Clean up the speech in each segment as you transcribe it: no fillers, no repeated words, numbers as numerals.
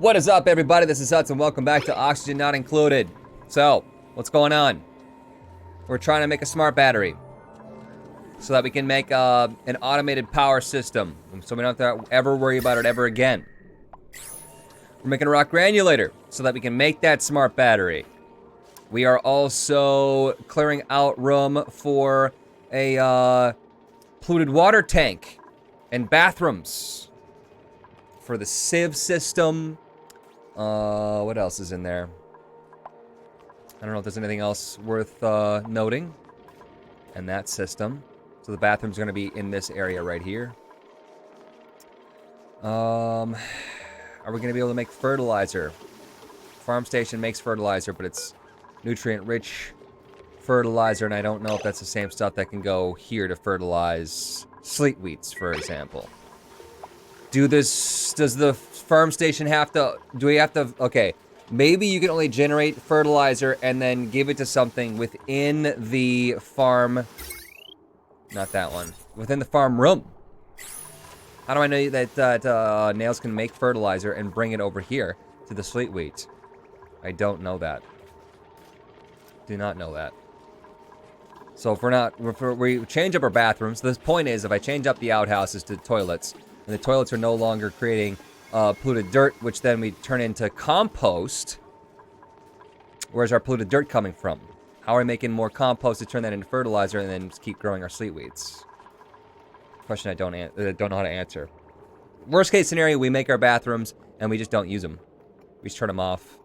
What is up, everybody? This is Huts, and welcome back to Oxygen Not Included. So, what's going on? We're trying to make a smart battery so that we can make an automated power system, so we don't have to ever worry about it ever again. We're making a rock granulator so that we can make that smart battery. We are also clearing out room for a polluted water tank and bathrooms for the sieve system. What else is in there? I don't know if there's anything else worth noting in that system. So the bathroom's gonna be in this area right here. Are we gonna be able to make fertilizer? Farm station makes fertilizer, but it's nutrient-rich fertilizer, and I don't know if that's the same stuff that can go here to fertilize sleet wheats, for example. Does the farm station have to, okay, maybe you can only generate fertilizer and then give it to something within the farm, not that one, within the farm room. How do I know that Nails can make fertilizer and bring it over here to the sleet wheat? I don't know that. Do not know that. So if we change up our bathrooms, the point is if I change up the outhouses to toilets, and the toilets are no longer creating polluted dirt, which then we turn into compost. Where's our polluted dirt coming from? How are we making more compost to turn that into fertilizer and then just keep growing our sleet weeds? Question I don't know how to answer. Worst case scenario, we make our bathrooms and we just don't use them. We just turn them off.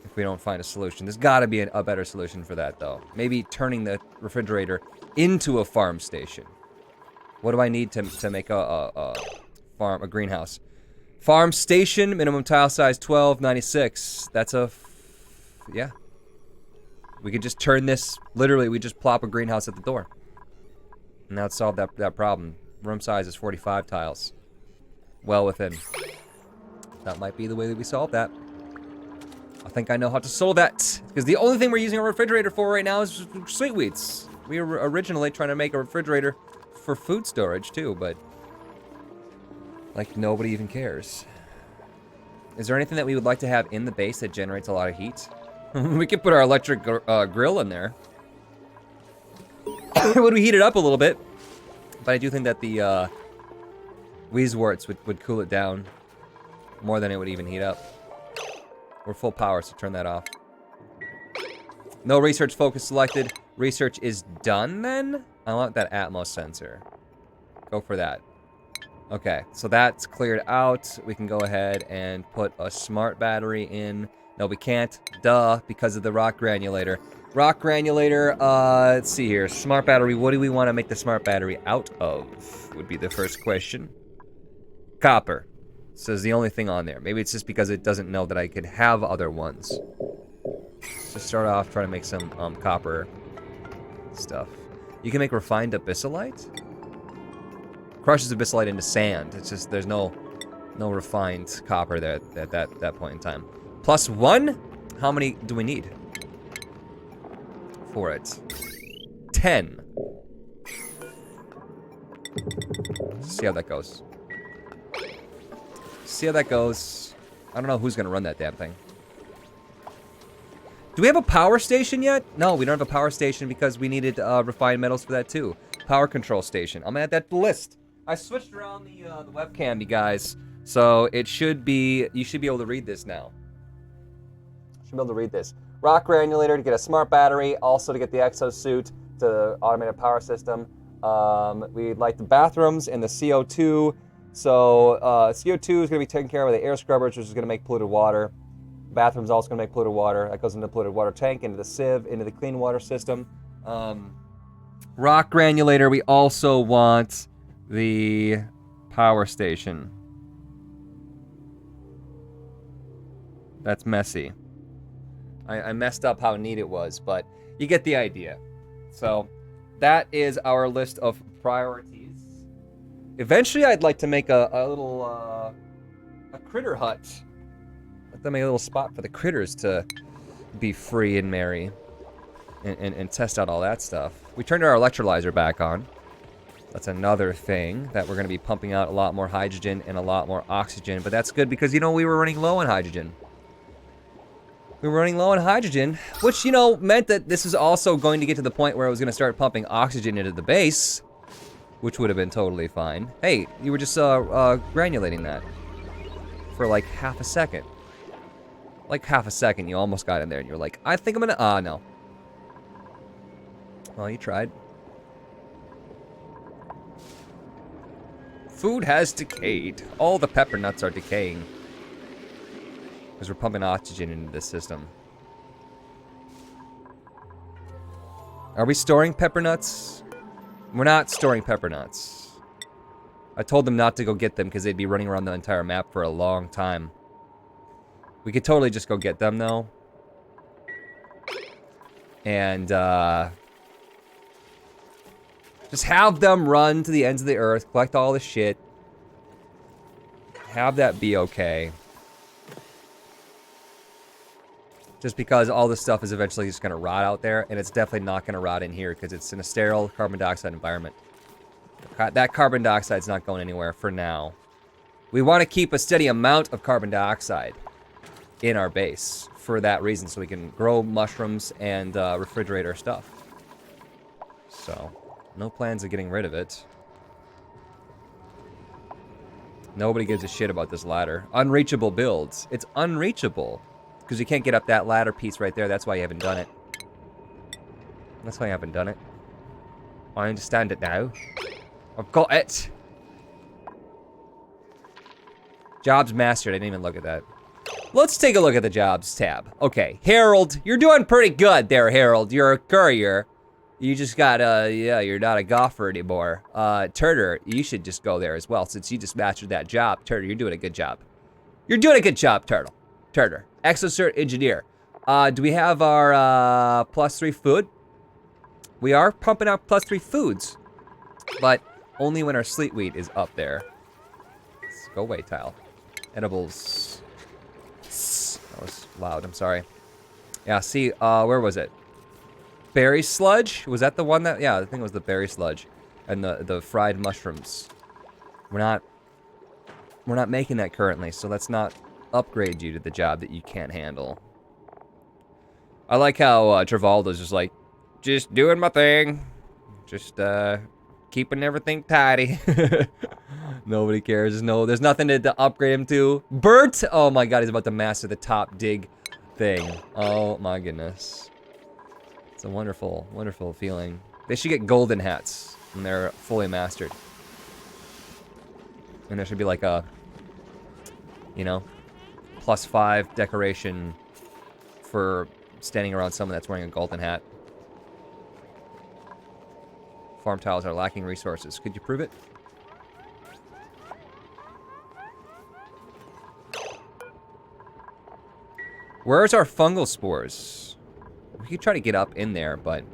If we don't find a solution. There's got to be a better solution for that, though. Maybe turning the refrigerator into a farm station. What do I need to make a greenhouse? Farm station, minimum tile size 1296. That's yeah. We could just turn this, literally, we just plop a greenhouse at the door. And that would solve that problem. Room size is 45 tiles. Well within. That might be the way that we solve that. I think I know how to solve that. Because the only thing we're using a refrigerator for right now is sleet wheats. We were originally trying to make a refrigerator for food storage too, but like nobody even cares. Is there anything that we would like to have in the base that generates a lot of heat? We could put our electric grill in there. It would heat it up a little bit, but I do think that the Weezeworts would cool it down more than it would even heat up. We're full power, so turn that off. No research focus selected. Research is done then? I want that Atmos sensor. Go for that. Okay, so that's cleared out. We can go ahead and put a smart battery in. No, we can't. Duh, because of the rock granulator. Rock granulator, let's see here. Smart battery, what do we want to make the smart battery out of? Would be the first question. Copper. So is the only thing on there. Maybe it's just because it doesn't know that I could have other ones. So start off trying to make some copper stuff. You can make refined abyssalite? Crushes abyssalite into sand. It's just there's no refined copper there at that point in time. +1? How many do we need for it? 10. See how that goes. See how that goes. I don't know who's gonna run that damn thing. Do we have a power station yet? No, we don't have a power station because we needed refined metals for that too. Power control station. I'm gonna add that to the list. I switched around the webcam, you guys. So it should be, you should be able to read this now. Should be able to read this. Rock granulator to get a smart battery, also to get the exosuit to automated power system. We'd like the bathrooms and the CO2. So CO2 is gonna be taken care of by the air scrubbers, which is gonna make polluted water. Bathroom's also gonna make polluted water. That goes into the polluted water tank, into the sieve, into the clean water system. Rock granulator, we also want the power station. That's messy. I messed up how neat it was, but you get the idea. So that is our list of priorities. Eventually, I'd like to make a little a critter hut. Let them make a little spot for the critters to be free and merry and test out all that stuff. We turned our electrolyzer back on. That's another thing that we're going to be pumping out a lot more hydrogen and a lot more oxygen. But that's good because, you know, we were running low on hydrogen. We were running low on hydrogen, which, you know, meant that this is also going to get to the point where I was going to start pumping oxygen into the base, which would have been totally fine. Hey, you were just granulating that for like half a second. Like half a second, you almost got in there and you're like, I think I'm gonna, no. Well, you tried. Food has decayed. All the pepper nuts are decaying. Because we're pumping oxygen into this system. Are we storing pepper nuts? We're not storing pepper nuts. I told them not to go get them because they'd be running around the entire map for a long time. We could totally just go get them, though. And, just have them run to the ends of the earth, collect all the shit. Have that be okay. Just because all this stuff is eventually just going to rot out there, and it's definitely not going to rot in here because it's in a sterile carbon dioxide environment. That carbon dioxide's not going anywhere for now. We want to keep a steady amount of carbon dioxide in our base for that reason, so we can grow mushrooms and refrigerate our stuff. So, no plans of getting rid of it. Nobody gives a shit about this ladder. Unreachable builds. It's unreachable. Because you can't get up that ladder piece right there. That's why you haven't done it. That's why you haven't done it. I understand it now. I've got it. Jobs mastered. I didn't even look at that. Let's take a look at the jobs tab. Okay, Harold. You're doing pretty good there, Harold. You're a courier. You just got, yeah, you're not a golfer anymore. Turner, you should just go there as well, since you just mastered that job. Turner, you're doing a good job. You're doing a good job, Turner. Exocert Engineer. Do we have our, +3 food? We are pumping out +3 foods, but only when our sleet wheat is up there. Let's go away, Tile. Edibles. That was loud, I'm sorry. Yeah, see, where was it? Berry sludge? Was that the one that, yeah, I think it was the berry sludge. And the fried mushrooms. We're not making that currently, so let's not upgrade you to the job that you can't handle. I like how Travolta's just like, just doing my thing. Just keeping everything tidy. Nobody cares. There's nothing to upgrade him to. Bert! Oh my god, he's about to master the top dig thing. Oh my goodness. It's a wonderful, wonderful feeling. They should get golden hats when they're fully mastered. And there should be like a, you know, +5 decoration for standing around someone that's wearing a golden hat. Farm tiles are lacking resources. Could you prove it? Where's our fungal spores? We could try to get up in there, but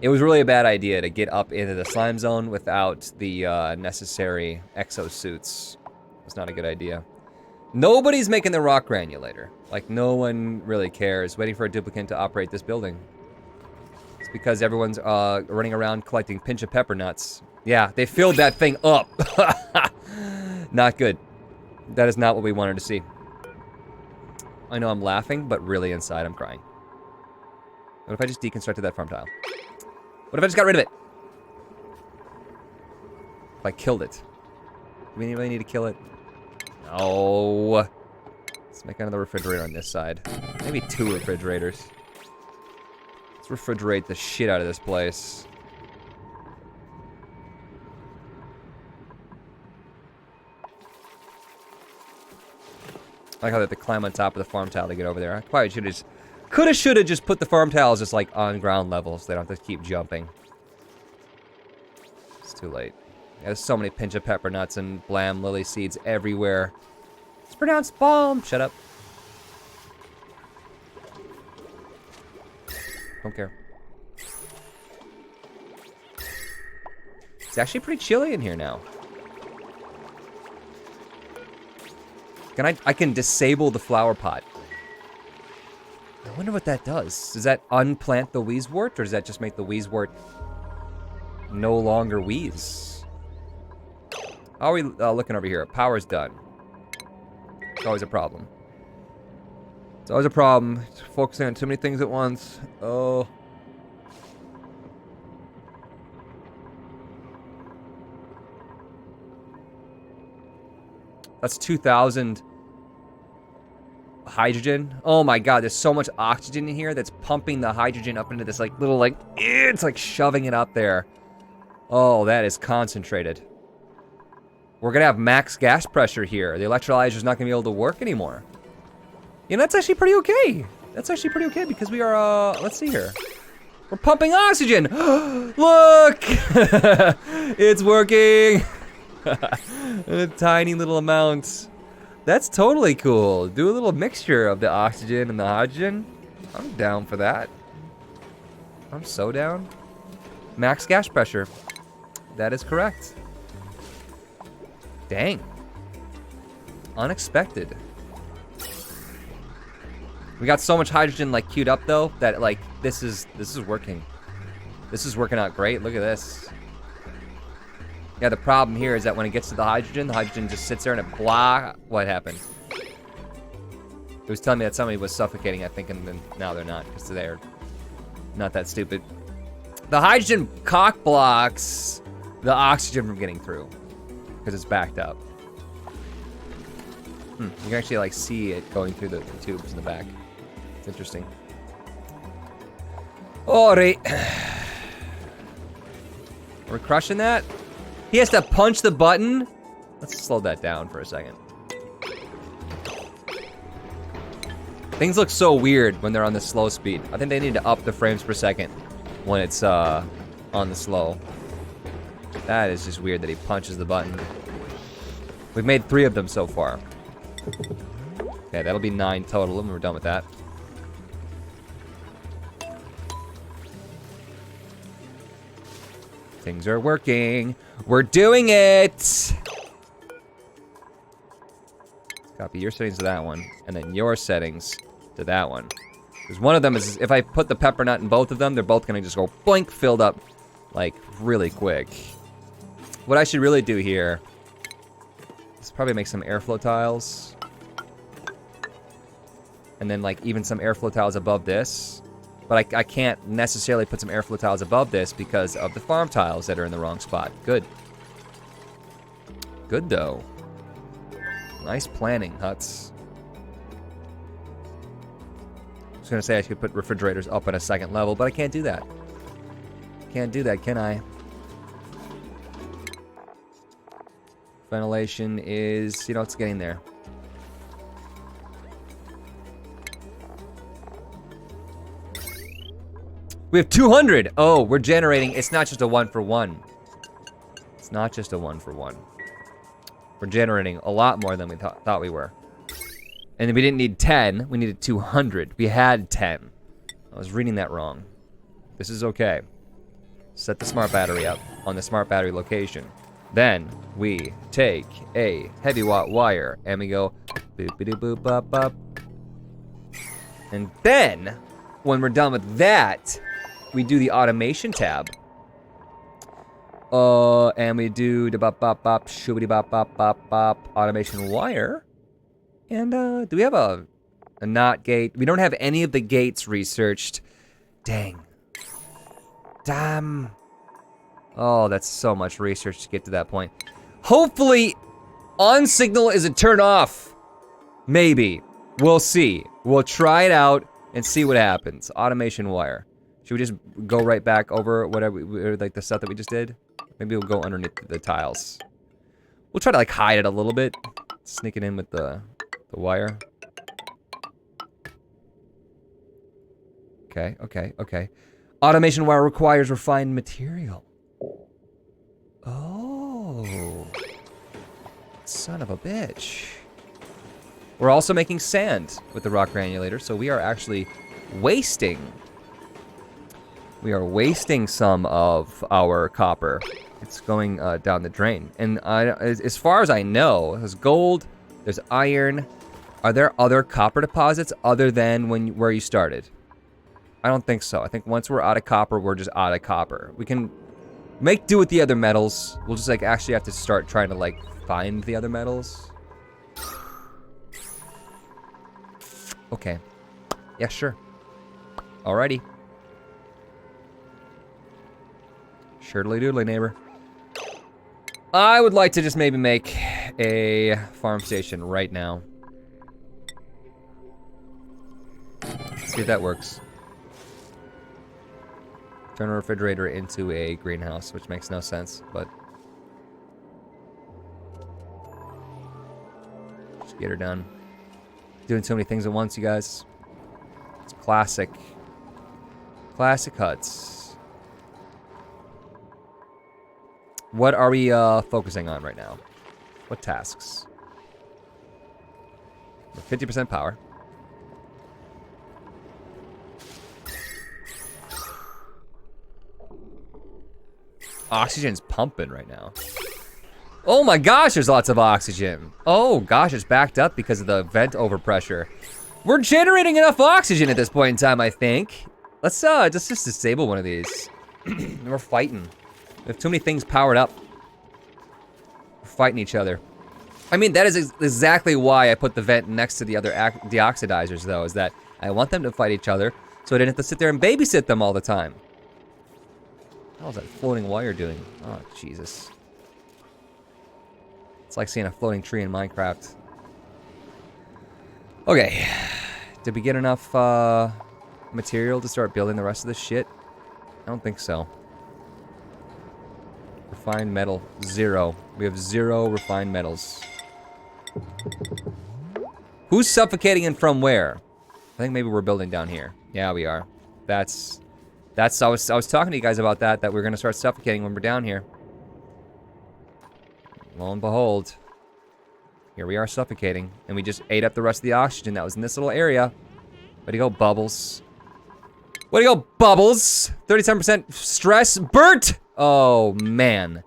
it was really a bad idea to get up into the slime zone without the necessary exosuits. It's not a good idea. Nobody's making the rock granulator. Like, no one really cares. Waiting for a duplicate to operate this building. It's because everyone's running around collecting pinch of pepper nuts. Yeah, they filled that thing up. Not good. That is not what we wanted to see. I know I'm laughing, but really inside I'm crying. What if I just deconstructed that farm tile? What if I just got rid of it? If I killed it? Do we really need to kill it? No. Let's make another refrigerator on this side. Maybe 2 refrigerators. Let's refrigerate the shit out of this place. I like how they have to climb on top of the farm tile to get over there. I probably should have just... Coulda, shoulda just put the farm tiles just like on ground level so they don't have to keep jumping. It's too late. There's so many pinch of pepper nuts and blam lily seeds everywhere. It's pronounced balm. Shut up. Don't care. It's actually pretty chilly in here now. I can disable the flower pot. I wonder what that does. Does that unplant the wheezewort, or does that just make the wheezewort no longer wheeze. How are we looking over here? Power's done. It's always a problem. It's always a problem. It's focusing on too many things at once. Oh. That's 2,000 hydrogen. Oh my god, there's so much oxygen in here that's pumping the hydrogen up into this like little like, it's like shoving it up there. Oh, that is concentrated. We're gonna have max gas pressure here. The electrolyzer's not gonna be able to work anymore. You know, that's actually pretty okay. That's actually pretty okay because we are, let's see here. We're pumping oxygen. Look! It's working. A tiny little amount. That's totally cool. Do a little mixture of the oxygen and the hydrogen. I'm down for that. I'm so down. Max gas pressure. That is correct. Dang. Unexpected. We got so much hydrogen like queued up though that like this is working. This is working out great. Look at this. Yeah, the problem here is that when it gets to the hydrogen just sits there and it blah. What happened? It was telling me that somebody was suffocating, I think, and then now they're not because they're not that stupid. The hydrogen cock blocks the oxygen from getting through because it's backed up. You can actually like see it going through the tubes in the back. It's interesting. Alright. We're crushing that. He has to punch the button. Let's slow that down for a second. Things look so weird when they're on the slow speed. I think they need to up the frames per second when it's on the slow. That is just weird that he punches the button. We've made 3 of them so far. Okay, that'll be 9 total and we're done with that. Things are working. We're doing it! Copy your settings to that one, and then your settings to that one. Because one of them is, if I put the pepper nut in both of them, they're both gonna just go boink, filled up, like, really quick. What I should really do here is probably make some airflow tiles. And then, like, even some airflow tiles above this. But I can't necessarily put some airflow tiles above this because of the farm tiles that are in the wrong spot. Good. Good, though. Nice planning, Huts. I was gonna say I should put refrigerators up at a 2nd level, but I can't do that. Can't do that, can I? Ventilation is, you know, it's getting there. We have 200! Oh, we're generating, it's not just a 1-for-1. It's not just a 1-for-1. We're generating a lot more than we thought we were. And we didn't need 10, we needed 200. We had 10. I was reading that wrong. This is okay. Set the smart battery up on the smart battery location. Then we take a heavy watt wire and we go boop-a-doo-boop bop bop. And then, when we're done with that, we do the automation tab. And we do the bop bop bop, shoobity bop bop bop bop, automation wire. And do we have a NOT gate? We don't have any of the gates researched. Dang. Damn. Oh, that's so much research to get to that point. Hopefully, on signal is a turn off. Maybe. We'll see. We'll try it out and see what happens. Automation wire. Should we just go right back over whatever, like the stuff that we just did? Maybe we'll go underneath the tiles. We'll try to like hide it a little bit. Sneak it in with the wire. Okay, okay, okay. Automation wire requires refined material. Oh. Son of a bitch. We're also making sand with the rock granulator, so we are actually wasting. We are wasting some of our copper. It's going down the drain. And as far as I know, there's gold, there's iron. Are there other copper deposits other than where you started? I don't think so. I think once we're out of copper, we're just out of copper. We can Make do with the other metals. We'll just like actually have to start trying to like find the other metals. Okay. Yeah, sure. Alrighty. Shirtly doodly, neighbor. I would like to just maybe make a farm station right now. See if that works. Turn a refrigerator into a greenhouse, which makes no sense, but... Just get her done. Doing so many things at once, you guys. It's classic. Classic huts. What are we focusing on right now? What tasks? 50% power. Oxygen's pumping right now. Oh my gosh, there's lots of oxygen. Oh gosh, it's backed up because of the vent overpressure. We're generating enough oxygen at this point in time, I think. Let's just disable one of these. We're fighting. We have too many things powered up. We're fighting each other. I mean, that is exactly why I put the vent next to the other deoxidizers, though, is that I want them to fight each other so I didn't have to sit there and babysit them all the time. What was that floating wire doing? Oh, Jesus. It's like seeing a floating tree in Minecraft. Okay. Did we get enough material to start building the rest of this shit? I don't think so. Refined metal, 0. We have 0 refined metals. Who's suffocating and from where? I think maybe we're building down here. Yeah, we are. I was talking to you guys about that we're gonna start suffocating when we're down here. Lo and behold, here we are suffocating, and we just ate up the rest of the oxygen that was in this little area. Way to go, Bubbles. Way to go, Bubbles! 37% stress. Burnt! Oh, man.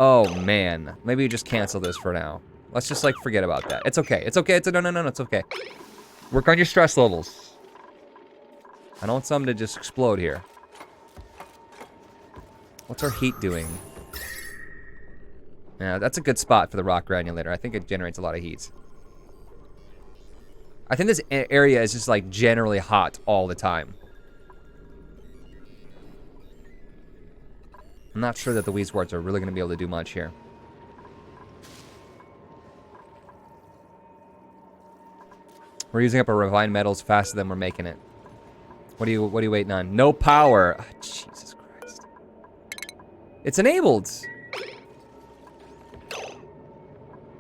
Oh, man. Maybe we just cancel this for now. Let's just, like, forget about that. It's okay. It's okay. No, it's okay. Work on your stress levels. I don't want something to just explode here. What's our heat doing? Yeah, that's a good spot for the rock granulator. I think it generates a lot of heat. I think this area is just, like, generally hot all the time. I'm not sure that the Weezwarts are really going to be able to do much here. We're using up our refined metals faster than we're making it. What are you waiting on? No power. Oh, Jesus Christ. It's enabled.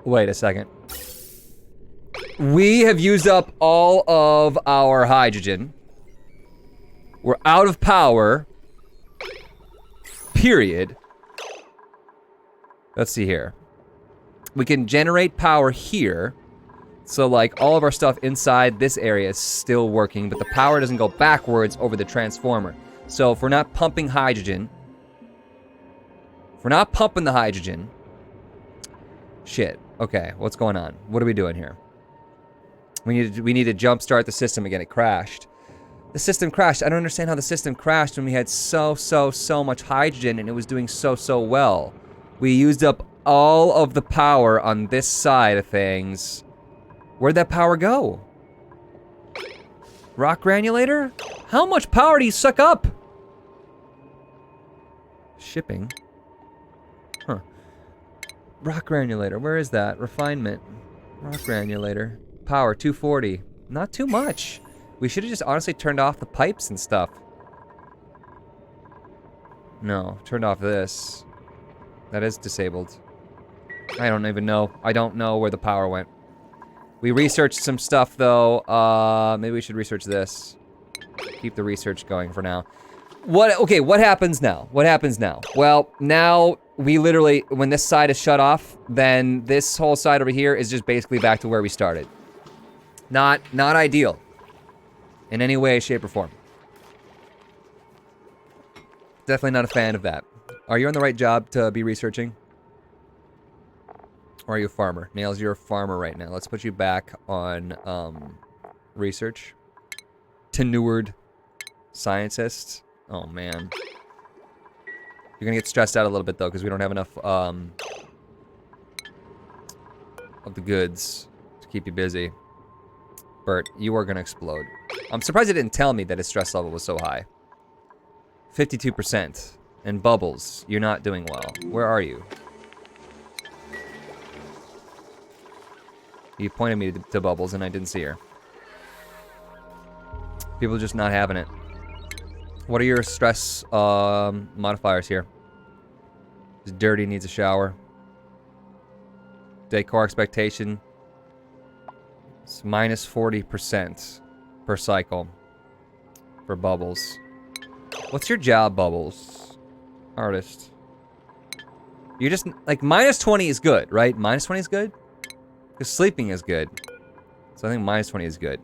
Wait a second. We have used up all of our hydrogen. We're out of power. Period. Let's see here. We can generate power here. So, like, all of our stuff inside this area is still working, but the power doesn't go backwards over the transformer. So, if we're not pumping hydrogen... If we're not pumping the hydrogen... Shit. Okay, what's going on? What are we doing here? We need to jumpstart the system again. It crashed. The system crashed. I don't understand how the system crashed when we had so much hydrogen and it was doing so well. We used up all of the power on this side of things. Where'd that power go? Rock granulator? How much power do you suck up? Shipping. Huh. Rock granulator, where is that? Refinement. Rock granulator. Power, 240. Not too much. We should have just honestly turned off the pipes and stuff. No, turned off this. That is disabled. I don't even know. I don't know where the power went. We researched some stuff, though. Maybe we should research this. Keep the research going for now. Okay, what happens now? What happens now? Well, now we literally, when this side is shut off, then this whole side over here is just basically back to where we started. Not ideal. In any way, shape, or form. Definitely not a fan of that. Are you on the right job to be researching? Or are you a farmer? Nails, you're a farmer right now. Let's put you back on research. Tenured scientist. Oh, man. You're gonna get stressed out a little bit though, because we don't have enough of the goods to keep you busy. Bert, you are gonna explode. I'm surprised it didn't tell me that his stress level was so high. 52%. And Bubbles, you're not doing well. Where are you? You pointed me to Bubbles and I didn't see her. People are just not having it. What are your stress modifiers here? It's dirty, needs a shower. Decor expectation. It's minus 40% per cycle for Bubbles. What's your job, Bubbles? Artist. You're just, like, minus 20 is good, right? Minus 20 is good? Because sleeping is good. So I think minus 20 is good.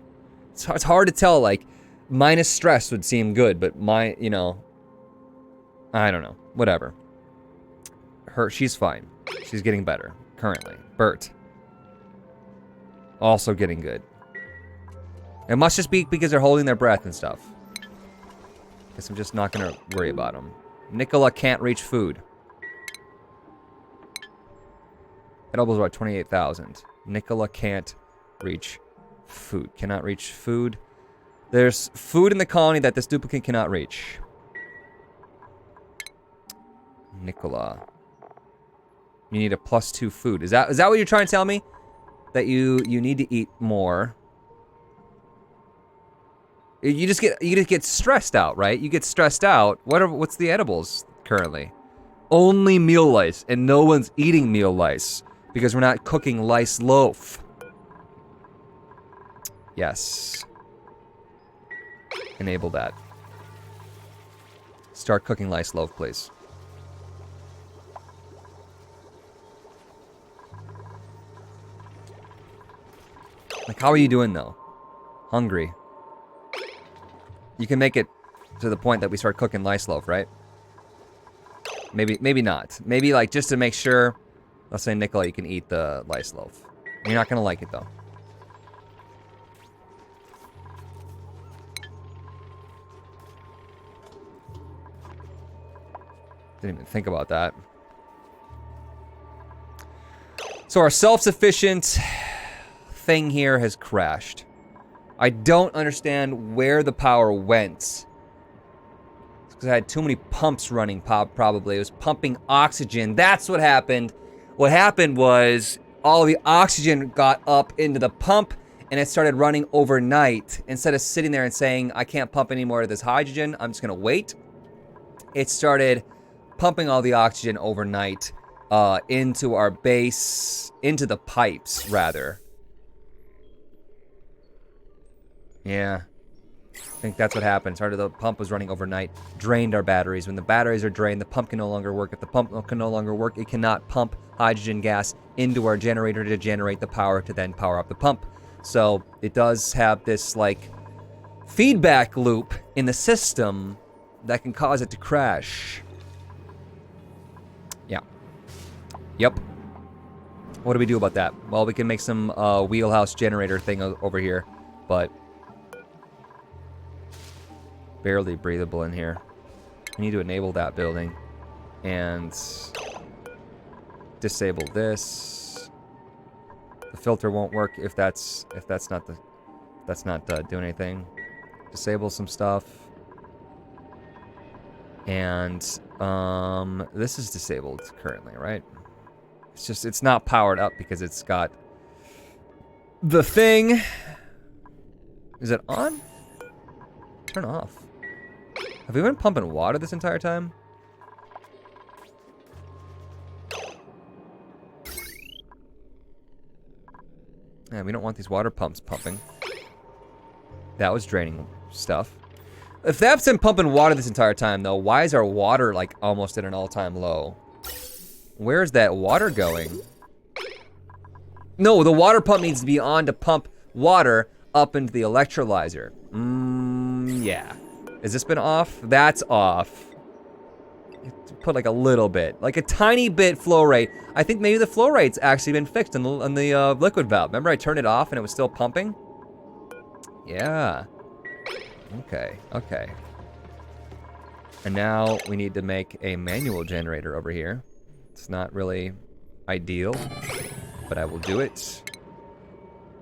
It's hard to tell, like, minus stress would seem good, but you know, I don't know. Whatever. She's fine. She's getting better, currently. Bert. Also getting good. It must just be because they're holding their breath and stuff. Guess I'm just not gonna worry about them. Nicola can't reach food. Edibles are at 28,000. Nicola can't reach food. Cannot reach food. There's food in the colony that this duplicate cannot reach. Nicola. You need a +2 food. Is that what you're trying to tell me? That you need to eat more. You just get stressed out, right? You get stressed out. What's the edibles currently? Only meal lice, and no one's eating meal lice because we're not cooking lice loaf. Yes. Enable that. Start cooking lice loaf, please. Like, how are you doing though? Hungry. You can make it to the point that we start cooking lice loaf, right? Maybe not. Maybe, like, just to make sure. Let's say, Nicola, you can eat the lice loaf. You're not gonna like it though. Didn't even think about that. So our self-sufficient thing here has crashed. I don't understand where the power went. It's because I had too many pumps running, probably. It was pumping oxygen. That's what happened. What happened was all the oxygen got up into the pump and it started running overnight. Instead of sitting there and saying, I can't pump any more of this hydrogen, I'm just gonna wait. It started pumping all the oxygen overnight into our base, into the pipes, rather. Yeah, I think that's what happened. The pump was running overnight, drained our batteries. When the batteries are drained, the pump can no longer work. If the pump can no longer work, it cannot pump hydrogen gas into our generator to generate the power to then power up the pump. So it does have this, like, feedback loop in the system that can cause it to crash. Yeah. Yep. What do we do about that? Well, we can make some wheelhouse generator thing over here, but barely breathable in here. We need to enable that building and disable this. The filter won't work if that's not doing anything. Disable some stuff. And this is disabled currently, right? It's not powered up because it's got the thing. Is it on? Turn off. Have we been pumping water this entire time? Yeah, we don't want these water pumps pumping. That was draining stuff. If that's been pumping water this entire time, though, why is our water, like, almost at an all-time low? Where's that water going? No, the water pump needs to be on to pump water up into the electrolyzer. Yeah. Has this been off? That's off. Put like a little bit, like a tiny bit flow rate. I think maybe the flow rate's actually been fixed on the liquid valve. Remember I turned it off and it was still pumping? Yeah. Okay. And now we need to make a manual generator over here. It's not really ideal, but I will do it.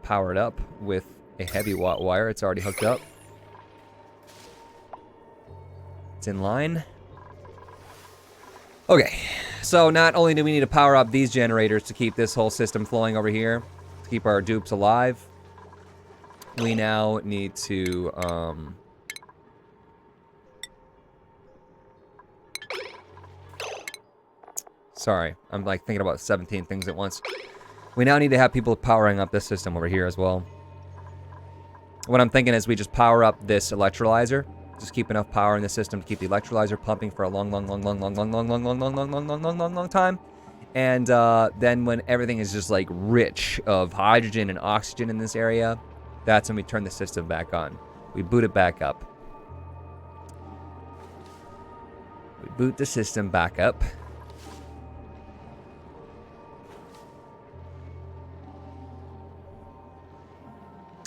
Power it up with a heavy watt wire. It's already hooked up. It's in line. Okay, so not only do we need to power up these generators to keep this whole system flowing over here, to keep our dupes alive, we now need to, sorry, I'm like thinking about 17 things at once. We now need to have people powering up this system over here as well. What I'm thinking is we just power up this electrolyzer. Just keep enough power in the system to keep the electrolyzer pumping for a long time. And then when everything is just like rich of hydrogen and oxygen in this area, that's when we turn the system back on. We boot it back up. We boot the system back up.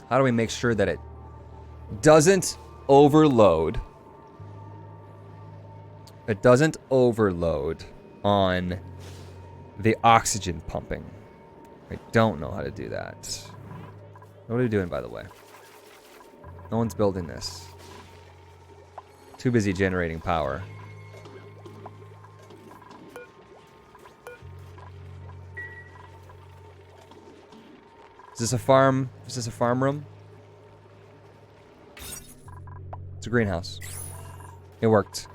How do we make sure that it doesn't overload? It doesn't overload on the oxygen pumping. I don't know how to do that. What are we doing, by the way? No one's building this. Too busy generating power. Is this a farm? Is this a farm room? It's a greenhouse. It worked.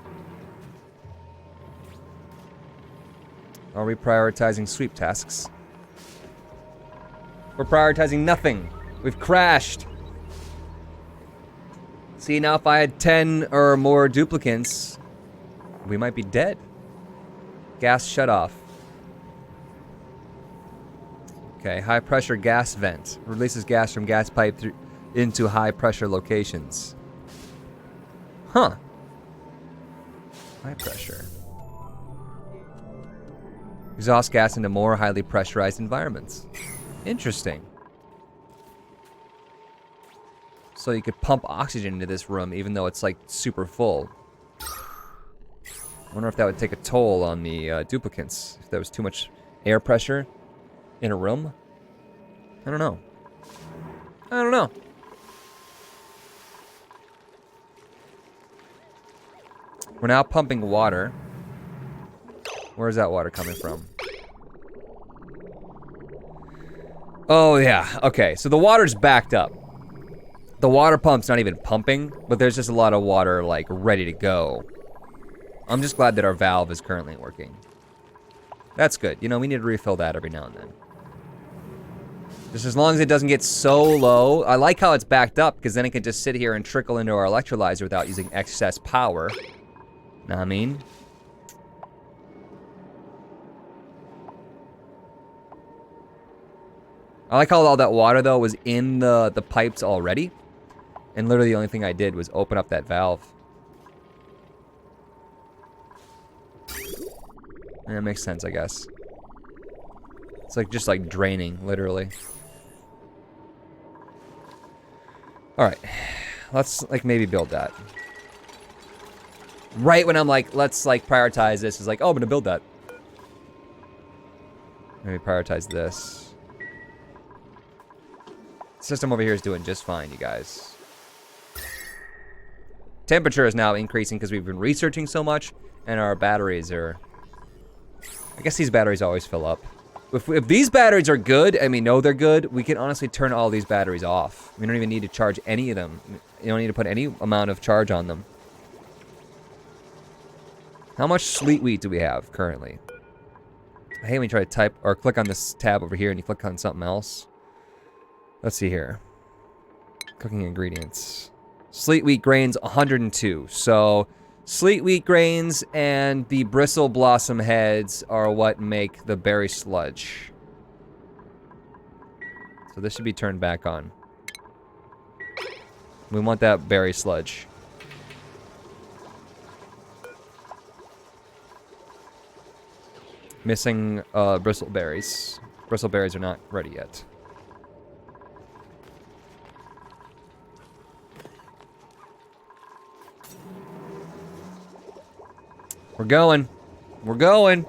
Are we prioritizing sweep tasks? We're prioritizing nothing. We've crashed. See, now if I had 10 or more duplicants, we might be dead. Gas shut off. Okay, high pressure gas vent. Releases gas from gas pipe into high pressure locations. Huh. High pressure. Exhaust gas into more highly pressurized environments. Interesting. So you could pump oxygen into this room even though it's like super full. I wonder if that would take a toll on the duplicants. If there was too much air pressure in a room? I don't know. I don't know. We're now pumping water. Where's that water coming from? Oh, yeah. Okay, so the water's backed up. The water pump's not even pumping, but there's just a lot of water, like, ready to go. I'm just glad that our valve is currently working. That's good. You know, we need to refill that every now and then. Just as long as it doesn't get so low. I like how it's backed up, because then it can just sit here and trickle into our electrolyzer without using excess power. Know what I mean? I like how all that water, though, was in the pipes already. And literally the only thing I did was open up that valve. And that makes sense, I guess. It's like just like draining, literally. Alright. Let's like maybe build that. Right when I'm like, let's like prioritize this, is like, oh, I'm gonna build that. Maybe prioritize this. System over here is doing just fine, you guys. Temperature is now increasing because we've been researching so much, and our batteries are... I guess these batteries always fill up. If these batteries are good, and we know they're good, we can honestly turn all these batteries off. We don't even need to charge any of them. You don't need to put any amount of charge on them. How much sweet wheat do we have currently? I hate when you try to type or click on this tab over here and you click on something else. Let's see here. Cooking ingredients. Sleet wheat grains, 102. So, sleet wheat grains and the bristle blossom heads are what make the berry sludge. So this should be turned back on. We want that berry sludge. Missing bristleberries. Bristleberries are not ready yet. We're going. We're going.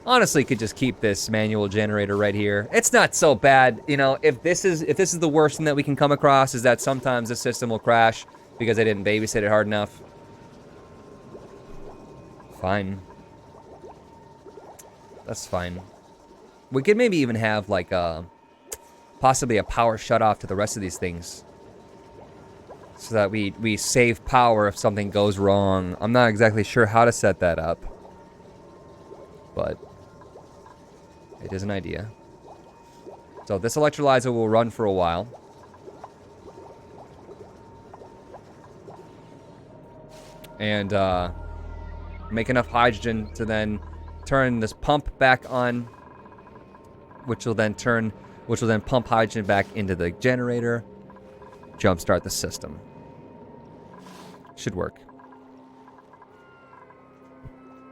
Honestly, could just keep this manual generator right here. It's not so bad, you know. If this is the worst thing that we can come across, is that sometimes the system will crash because I didn't babysit it hard enough. Fine. That's fine. We could maybe even have like possibly a power shutoff to the rest of these things, so that we save power if something goes wrong. I'm not exactly sure how to set that up, but it is an idea. So this electrolyzer will run for a while. And make enough hydrogen to then turn this pump back on, which will then pump hydrogen back into the generator, jumpstart the system. Should work.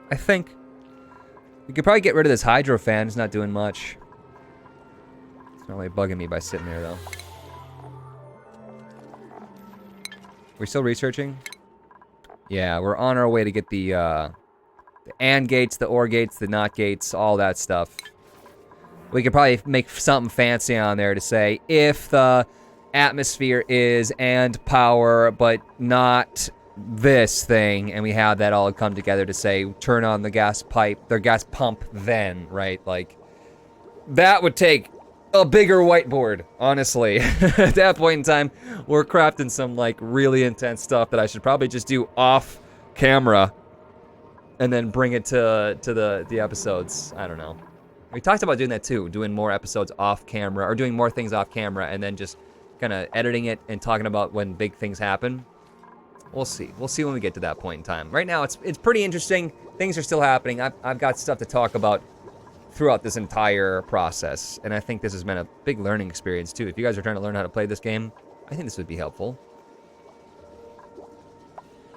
I think. We could probably get rid of this hydro fan. It's not doing much. It's not really bugging me by sitting there, though. We're still researching? Yeah, we're on our way to get the AND gates, the OR gates, the NOT gates, all that stuff. We could probably make something fancy on there to say, if the atmosphere is AND power, but not this thing, and we have that all come together to say, turn on the gas pipe, their gas pump then, right? Like, that would take a bigger whiteboard, honestly. At that point in time, we're crafting some, like, really intense stuff that I should probably just do off camera and then bring it to the episodes. I don't know. We talked about doing that too, doing more episodes off camera, or doing more things off camera, and then just kind of editing it and talking about when big things happen. We'll see. We'll see when we get to that point in time. Right now, it's pretty interesting. Things are still happening. I've got stuff to talk about throughout this entire process, and I think this has been a big learning experience too. If you guys are trying to learn how to play this game, I think this would be helpful.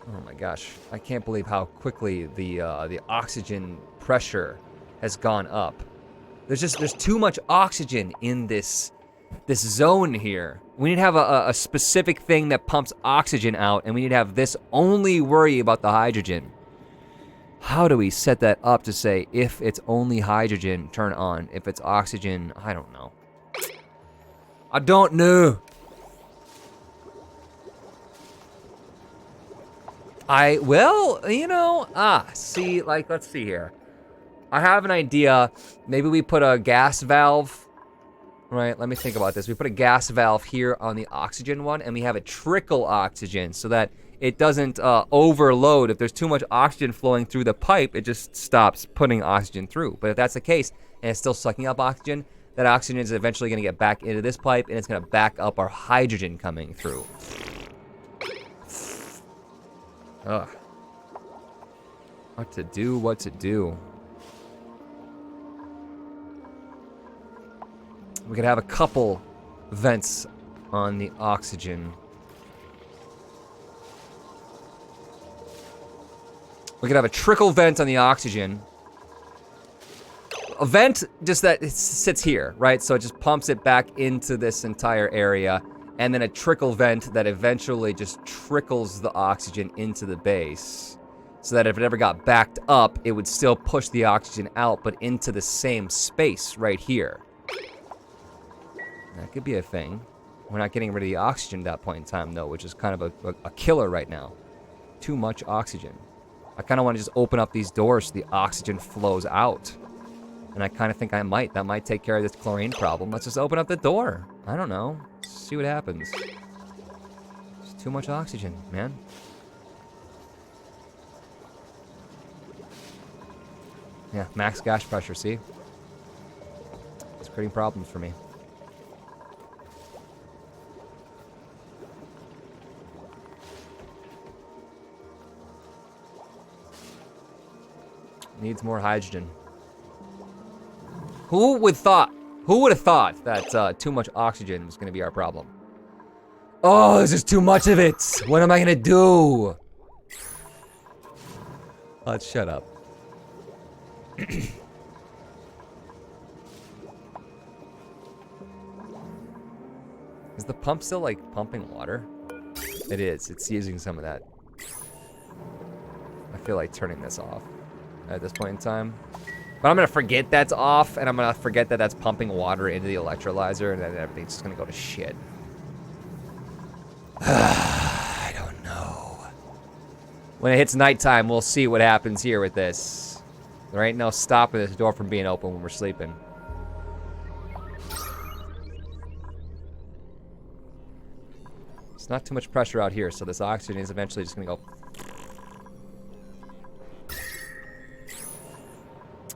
Oh my gosh, I can't believe how quickly the oxygen pressure has gone up. There's too much oxygen in this zone here. We need to have a specific thing that pumps oxygen out, and we need to have this only worry about the hydrogen. How do we set that up to say, if it's only hydrogen, turn on? If it's oxygen, I don't know. I don't know. Well, you know, see, like, let's see here. I have an idea. Maybe we put a gas valve. Right, let me think about this. We put a gas valve here on the oxygen one, and we have a trickle oxygen so that it doesn't overload. If there's too much oxygen flowing through the pipe, it just stops putting oxygen through. But if that's the case, and it's still sucking up oxygen, that oxygen is eventually going to get back into this pipe, and it's going to back up our hydrogen coming through. Ugh. What to do, what to do. We could have a couple vents on the oxygen. We could have a trickle vent on the oxygen. A vent just that it sits here, right? So it just pumps it back into this entire area. And then a trickle vent that eventually just trickles the oxygen into the base. So that if it ever got backed up, it would still push the oxygen out, but into the same space right here. That could be a thing. We're not getting rid of the oxygen at that point in time, though, which is kind of a killer right now. Too much oxygen. I kind of want to just open up these doors so the oxygen flows out. And I kind of think I might. That might take care of this chlorine problem. Let's just open up the door. I don't know. See what happens. It's too much oxygen, man. Yeah, max gas pressure, see? It's creating problems for me. Needs more hydrogen. Who would have thought that too much oxygen was going to be our problem? Oh, there's just too much of it. What am I going to do? Let's shut up. Is the pump still, like, pumping water? It is. It's using some of that. I feel like turning this off. at this point in time. But I'm gonna forget that's off, and I'm gonna forget that that's pumping water into the electrolyzer, and then everything's just gonna go to shit. I don't know. When it hits nighttime, we'll see what happens here with this. There ain't no stopping this door from being open when we're sleeping. It's not too much pressure out here, so this oxygen is eventually just gonna go.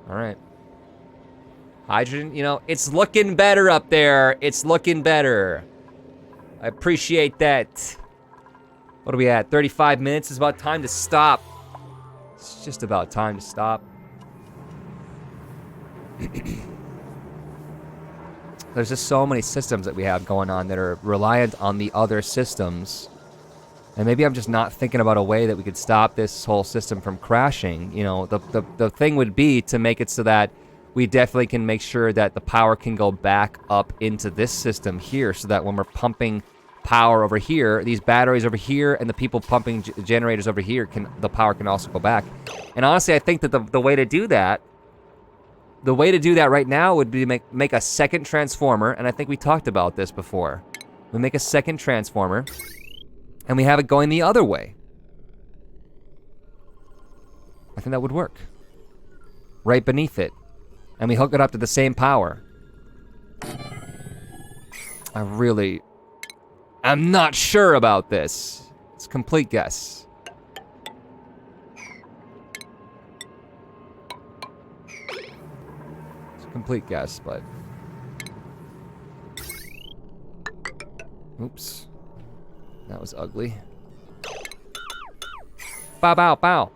All right. Hydrogen, you know, it's looking better up there. It's looking better. I appreciate that. What are we at? 35 minutes? It's about time to stop. It's just about time to stop. There's just so many systems that we have going on that are reliant on the other systems. And maybe I'm just not thinking about a way that we could stop this whole system from crashing. You know, the thing would be to make it so that we definitely can make sure that the power can go back up into this system here, so that when we're pumping power over here, these batteries over here, and the people pumping generators over here, the power can also go back. And honestly, I think that the way to do that, right now would be to make a second transformer, and I think we talked about this before. We make a second transformer, and we have it going the other way. I think that would work. Right beneath it. And we hook it up to the same power. I'm not sure about this. It's a complete guess. It's a complete guess, but... Oops. That was ugly. Bow, bow, bow.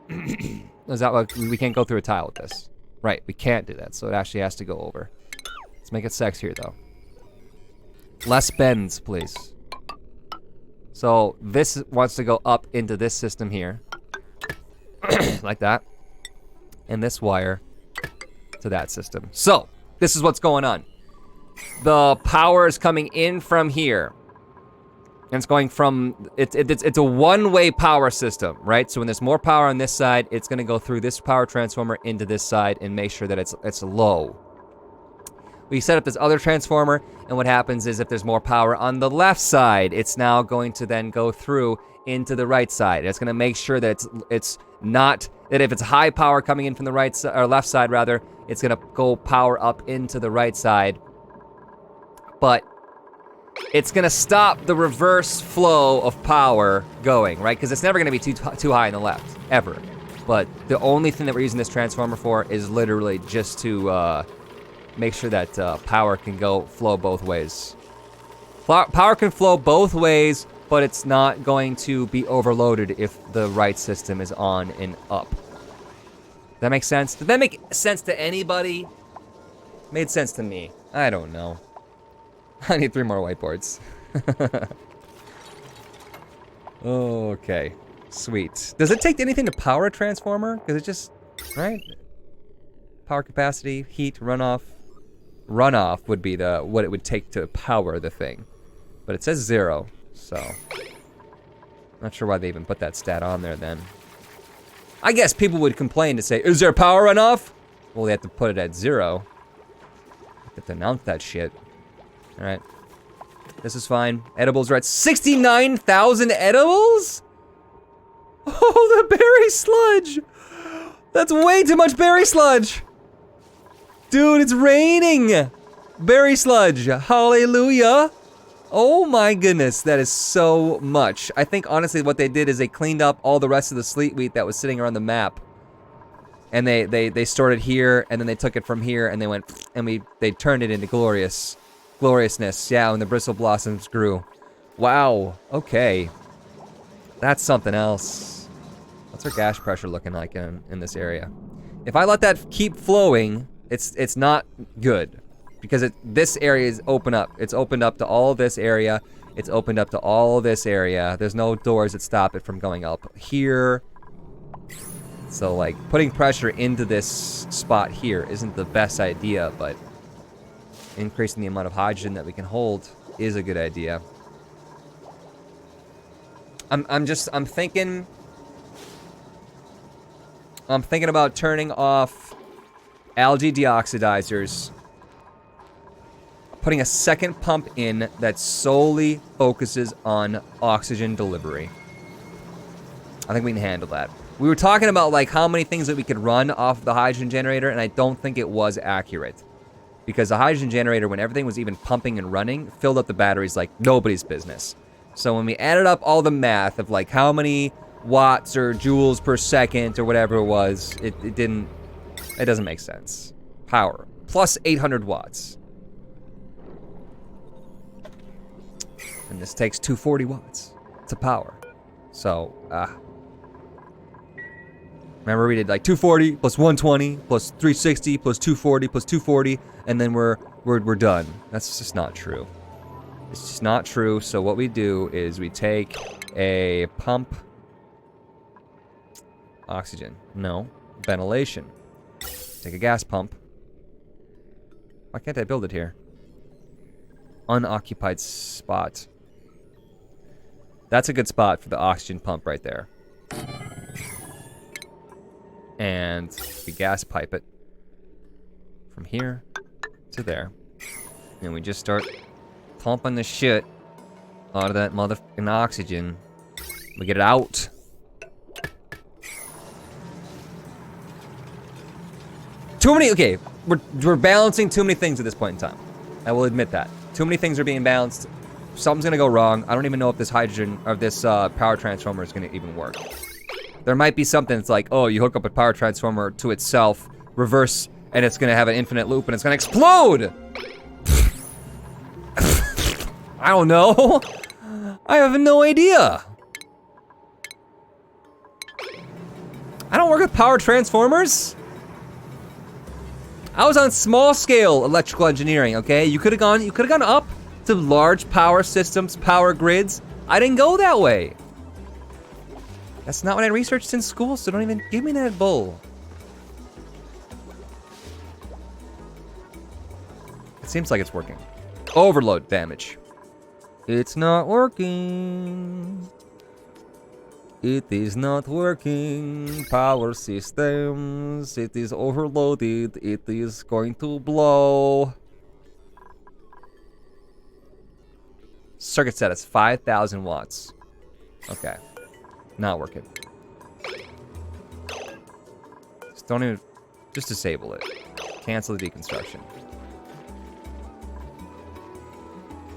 Is that what, we can't go through a tile with this? Right, we can't do that, so it actually has to go over. Let's make it sexier, though. Less bends, please. So this wants to go up into this system here. Like that. And this wire to that system. So, this is what's going on. The power is coming in from here. And it's going from, it's a one-way power system, right? So when there's more power on this side, it's gonna go through this power transformer into this side and make sure that it's low. We set up this other transformer, and what happens is if there's more power on the left side, it's now going to then go through into the right side. It's gonna make sure that it's not, that if it's high power coming in from the right side, or left side rather, it's gonna go power up into the right side. But it's gonna stop the reverse flow of power going, right? Because it's never gonna be too high on the left, ever. But the only thing that we're using this transformer for is literally just to make sure that power can flow both ways. Power can flow both ways, but it's not going to be overloaded if the right system is on and up. That makes sense? Did that make sense to anybody? Made sense to me. I don't know. I need 3 more whiteboards. Okay. Sweet. Does it take anything to power a transformer? Because it just... Right? Power capacity, heat, runoff. Runoff would be what it would take to power the thing. But it says 0, so... Not sure why they even put that stat on there then. I guess people would complain to say, is there power runoff? Well, they have to put it at 0. They have to announce that shit. Alright. This is fine. Edibles are at 69,000 edibles? Oh, the berry sludge! That's way too much berry sludge! Dude, it's raining! Berry sludge, hallelujah! Oh my goodness, that is so much. I think honestly what they did is they cleaned up all the rest of the sleet wheat that was sitting around the map. And they stored it here, and then they took it from here, and they went, and they turned it into gloriousness, yeah, when the bristle blossoms grew. Wow, okay. That's something else. What's our gas pressure looking like in this area? If I let that keep flowing, it's not good. Because this area is open up. It's opened up to all this area. It's opened up to all this area. There's no doors that stop it from going up here. So like, putting pressure into this spot here isn't the best idea, but increasing the amount of hydrogen that we can hold is a good idea. I'm thinking I'm thinking about turning off algae deoxidizers, putting a second pump in that solely focuses on oxygen delivery. I think we can handle that. We were talking about like how many things that we could run off the hydrogen generator, and I don't think it was accurate. Because the hydrogen generator, when everything was even pumping and running, filled up the batteries like nobody's business. So when we added up all the math of like how many watts or joules per second or whatever it was, it doesn't make sense. Power, plus 800 watts. And this takes 240 watts to power. So, remember we did like 240 plus 120 plus 360 plus 240 plus 240, and then we're done. That's just not true. It's just not true. So what we do is we take a pump. Oxygen. No. Ventilation. Take a gas pump. Why can't I build it here? Unoccupied spot. That's a good spot for the oxygen pump right there. And we gas pipe it from here to there. And we just start pumping the shit out of that motherfucking oxygen. We get it out. Too many, okay, we're balancing too many things at this point in time. I will admit that. Too many things are being balanced. Something's gonna go wrong. I don't even know if this hydrogen, or this power transformer is gonna even work. There might be something that's like, oh, you hook up a power transformer to itself, reverse, and it's gonna have an infinite loop and it's gonna explode! I don't know. I have no idea. I don't work with power transformers. I was on small scale electrical engineering, okay? You could have gone up to large power systems, power grids. I didn't go that way. That's not what I researched in school, so don't even give me that bull. It seems like it's working. Overload damage. It's not working. It is not working. Power systems. It is overloaded. It is going to blow. Circuit status 5,000 watts. Okay. Not working. Just disable it. Cancel the deconstruction.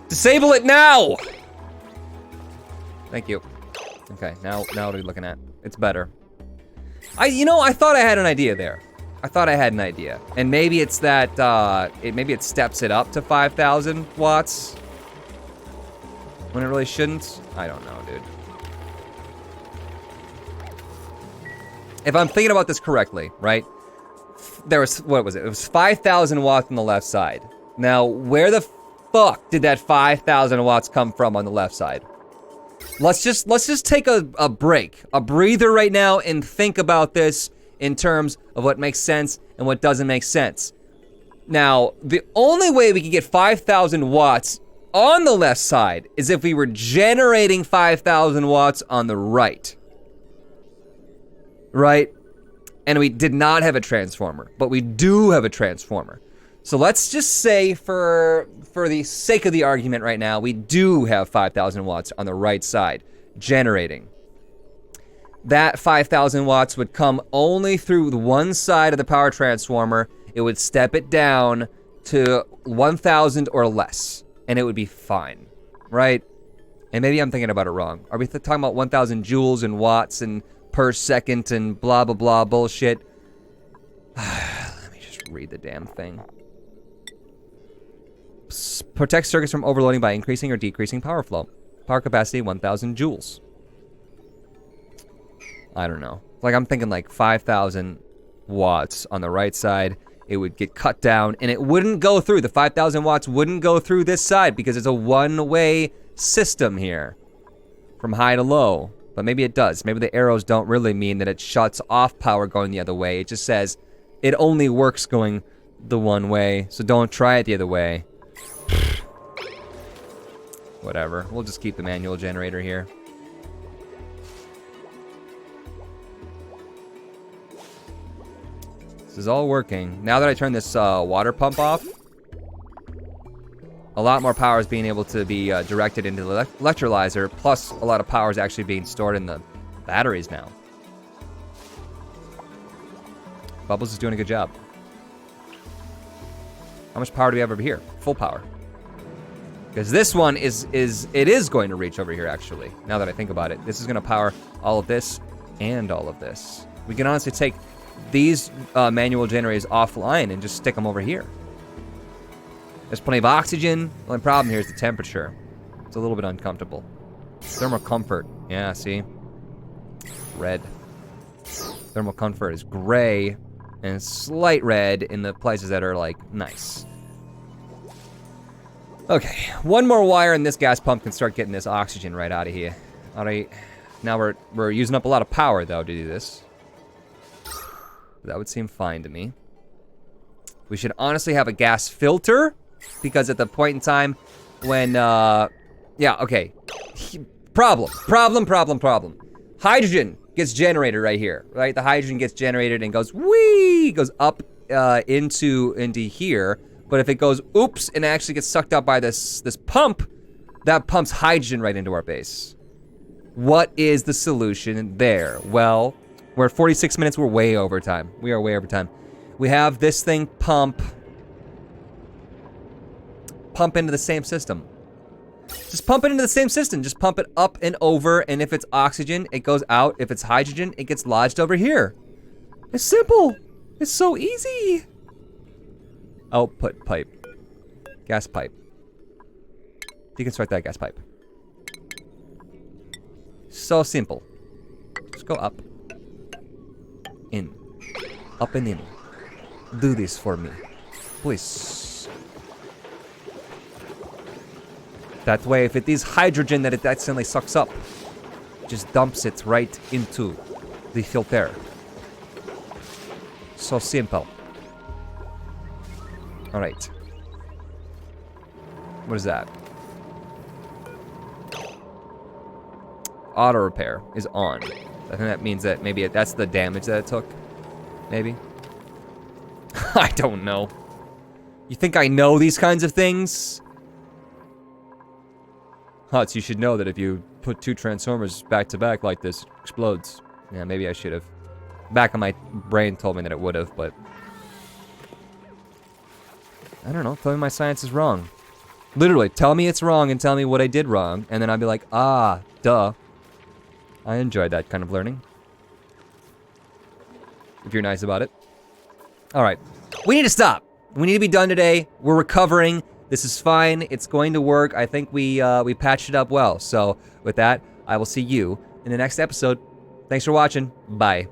Disable it now! Thank you. Okay, now what are we looking at? It's better. I thought I had an idea there. I thought I had an idea. And maybe it's that, maybe it steps it up to 5,000 watts. When it really shouldn't? I don't know, dude. If I'm thinking about this correctly, right? There was, what was it? It was 5,000 watts on the left side. Now, where the fuck did that 5,000 watts come from on the left side? Let's just take a break, a breather right now and think about this in terms of what makes sense and what doesn't make sense. Now, the only way we could get 5,000 watts on the left side is if we were generating 5,000 watts on the right. Right? And we did not have a transformer, but we do have a transformer. So let's just say for the sake of the argument right now, we do have 5,000 watts on the right side generating. That 5,000 watts would come only through the one side of the power transformer. It would step it down to 1,000 or less, and it would be fine, right? And maybe I'm thinking about it wrong. Are we talking about 1,000 joules and watts and per second and blah, blah, blah bullshit? Let me just read the damn thing. Protect circuits from overloading by increasing or decreasing power flow. Power capacity, 1,000 joules. I don't know. Like, I'm thinking like 5,000 watts on the right side. It would get cut down, and it wouldn't go through. The 5,000 watts wouldn't go through this side because it's a one-way system here from high to low. But maybe it does. Maybe the arrows don't really mean that it shuts off power going the other way. It just says it only works going the one way, so don't try it the other way. Whatever. We'll just keep the manual generator here. This is all working. Now that I turn this water pump off, a lot more power is being able to be directed into the electrolyzer, plus a lot of power is actually being stored in the batteries now. Bubbles is doing a good job. How much power do we have over here? Full power. Because this one is going to reach over here, actually, now that I think about it. This is going to power all of this and all of this. We can honestly take these manual generators offline and just stick them over here. There's plenty of oxygen. The only problem here is the temperature. It's a little bit uncomfortable. Thermal comfort. Yeah, see? Red. Thermal comfort is gray and slight red in the places that are, like, nice. Okay, one more wire and this gas pump can start getting this oxygen right out of here. All right, now we're using up a lot of power, though, to do this. That would seem fine to me. We should honestly have a gas filter, because at the point in time when, yeah, okay. Problem. Hydrogen gets generated right here, right? The hydrogen gets generated and goes, whee, goes up into here. But if it goes, oops, and actually gets sucked up by this pump, that pumps hydrogen right into our base. What is the solution there? Well, we're at 46 minutes, we're way over time. We are way over time. We have this thing pump into the same system. Just pump it into the same system. Just pump it up and over, and if it's oxygen, it goes out. If it's hydrogen, it gets lodged over here. It's simple. It's so easy. Output pipe. Gas pipe. Deconstruct that gas pipe. So simple. Just go up. In. Up and in. Do this for me. Please. That way, if it is hydrogen that it accidentally sucks up, just dumps it right into the filter. So simple. All right. What is that? Auto repair is on. I think that means that maybe that's the damage that it took. Maybe. I don't know. You think I know these kinds of things? Hutz, you should know that if you put two transformers back to back like this, it explodes. Yeah, maybe I should have. Back of my brain told me that it would have, but I don't know. Tell me my science is wrong. Literally, tell me it's wrong and tell me what I did wrong, and then I'll be like, ah, duh. I enjoyed that kind of learning. If you're nice about it. All right. We need to stop. We need to be done today. We're recovering. This is fine. It's going to work. I think we patched it up well. So with that, I will see you in the next episode. Thanks for watching. Bye.